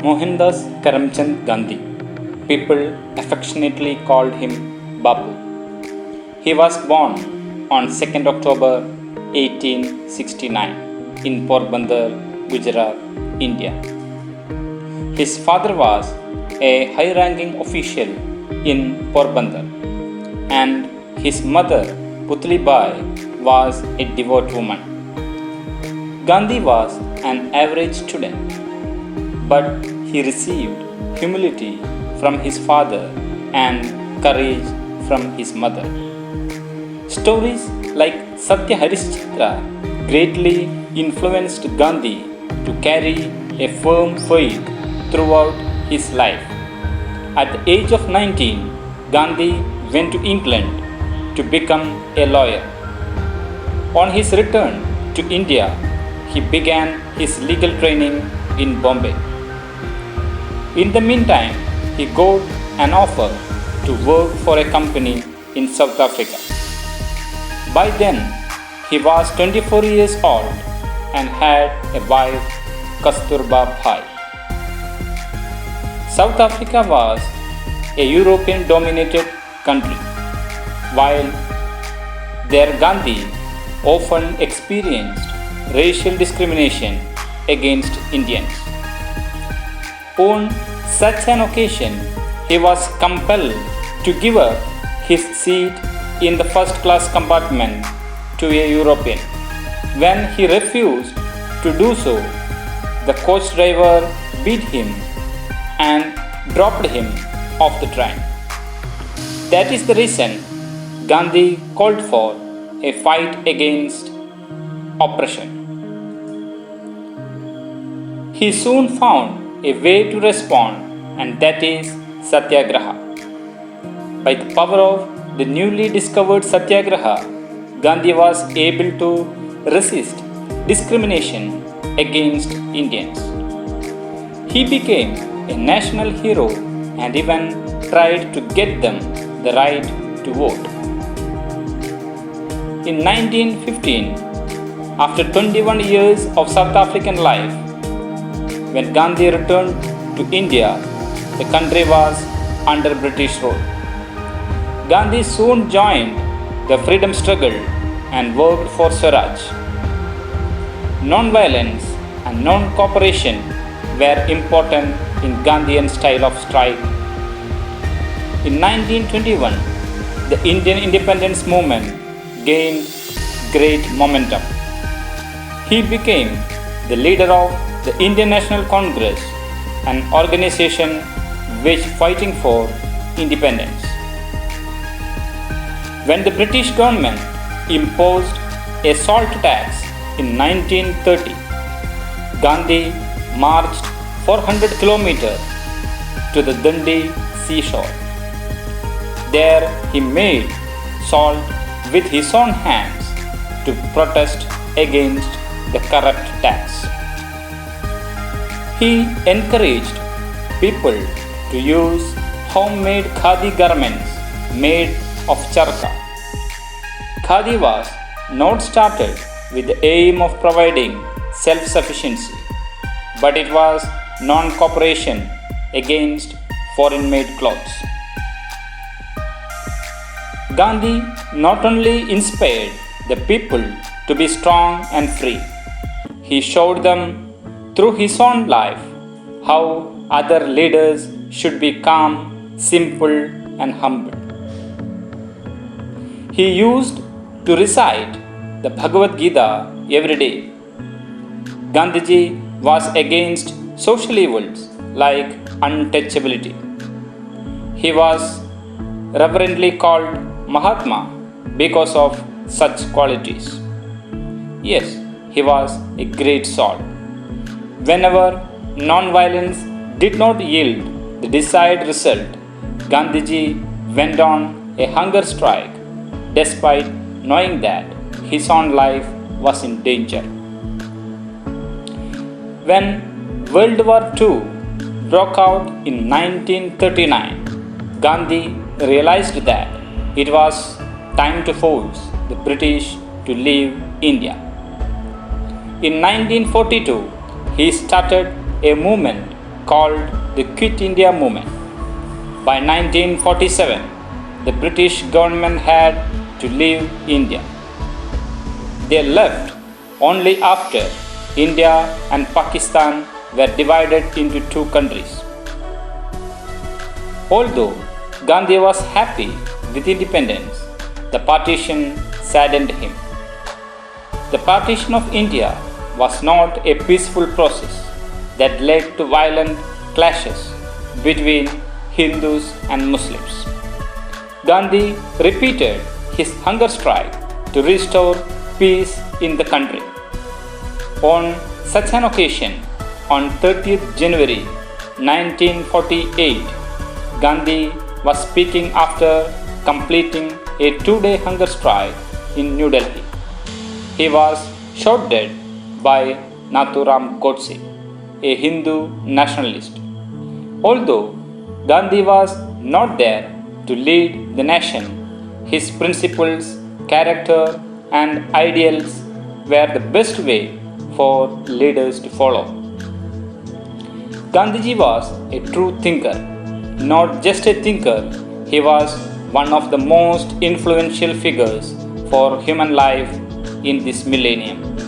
Mohandas Karamchand Gandhi. People affectionately called him Bapu. He was born on 2nd October 1869 in Porbandar, Gujarat, India. His father was a high-ranking official in Porbandar and his mother Putli Bai was a devout woman. Gandhi was an average student, but he received humility from his father and courage from his mother. Stories like Satya Harishchandra greatly influenced Gandhi to carry a firm faith throughout his life. At the age of 19, Gandhi went to England to become a lawyer. On his return to India, he began his legal training in Bombay. In the meantime, he got an offer to work for a company in South Africa. By then, he was 24 years old and had a wife, Kasturba Bhai. South Africa was a European dominated country, while there Gandhi often experienced racial discrimination against Indians. On such an occasion, he was compelled to give up his seat in the first class compartment to a European. When he refused to do so, the coach driver beat him and dropped him off the train. That is the reason Gandhi called for a fight against oppression. He soon found a way to respond, and that is Satyagraha. By the power of the newly discovered Satyagraha, Gandhi was able to resist discrimination against Indians. He became a national hero and even tried to get them the right to vote. In 1915, after 21 years of South African life, when Gandhi returned to India, the country was under British rule. Gandhi soon joined the freedom struggle and worked for Swaraj. Non-violence and non-cooperation were important in Gandhian style of strike. In 1921, the Indian independence movement gained great momentum. He became the leader of the Indian National Congress, an organization which fighting for independence. When the British government imposed a salt tax in 1930, Gandhi marched 400 kilometers to the Dandi seashore. There he made salt with his own hands to protest against the corrupt tax. He encouraged people to use homemade khadi garments made of charka. Khadi was not started with the aim of providing self-sufficiency, but it was non-cooperation against foreign-made clothes. Gandhi not only inspired the people to be strong and free, he showed them through his own life how other leaders should be calm, simple, and humble. He used to recite the Bhagavad Gita every day. Gandhiji was against social evils like untouchability. He was reverently called Mahatma because of such qualities. Yes, he was a great soul. Whenever non-violence did not yield the desired result, Gandhiji went on a hunger strike despite knowing that his own life was in danger. When World War II broke out in 1939, Gandhi realized that it was time to force the British to leave India. In 1942, he started a movement called the Quit India Movement. By 1947, the British government had to leave India. They left only after India and Pakistan were divided into two countries. Although Gandhi was happy with independence, the partition saddened him. The partition of India was not a peaceful process that led to violent clashes between Hindus and Muslims. Gandhi repeated his hunger strike to restore peace in the country. On such an occasion, on 30th January 1948, Gandhi was speaking after completing a two-day hunger strike in New Delhi. He was shot dead by Nathuram Godse, a Hindu nationalist. Although Gandhi was not there to lead the nation, his principles, character, and ideals were the best way for leaders to follow. Gandhiji was a true thinker. Not just a thinker, he was one of the most influential figures for human life in this millennium.